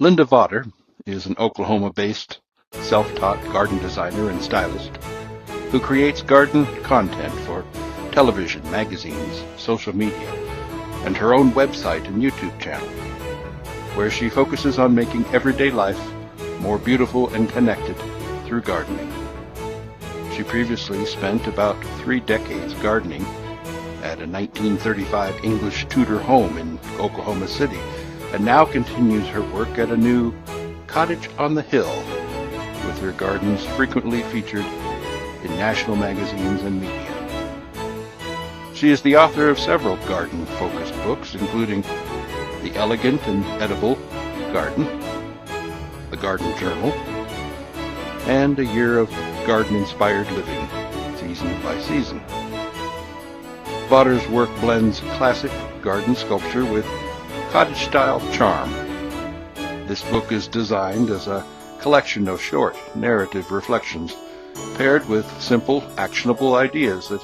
Linda Vater is an Oklahoma-based, self-taught garden designer and stylist who creates garden content for television, magazines, social media, and her own website and YouTube channel, where she focuses on making everyday life more beautiful and connected through gardening. She previously spent about 3 decades gardening at a 1935 English Tudor home in Oklahoma City, and now continues her work at a new cottage on the hill, with her gardens frequently featured in national magazines and media. She is the author of several garden-focused books, including The Elegant and Edible Garden, The Garden Journal, and A Year of Garden-Inspired Living, Season by Season. Vater's work blends classic garden sculpture with cottage-style charm. This book is designed as a collection of short narrative reflections paired with simple, actionable ideas that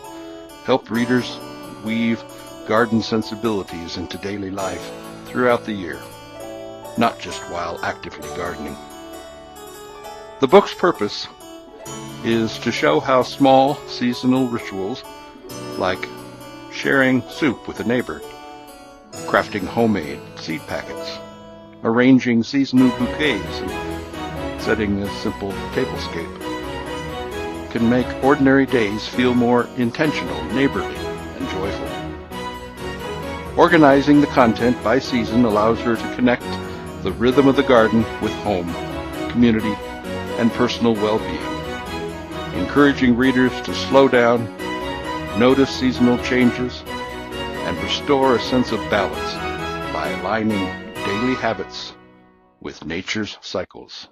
help readers weave garden sensibilities into daily life throughout the year, not just while actively gardening. The book's purpose is to show how small seasonal rituals like sharing soup with a neighbor, crafting homemade seed packets, arranging seasonal bouquets, and setting a simple tablescape can make ordinary days feel more intentional, neighborly, and joyful. Organizing the content by season allows her to connect the rhythm of the garden with home, community, and personal well-being, encouraging readers to slow down, notice seasonal changes, and restore a sense of balance by aligning daily habits with nature's cycles.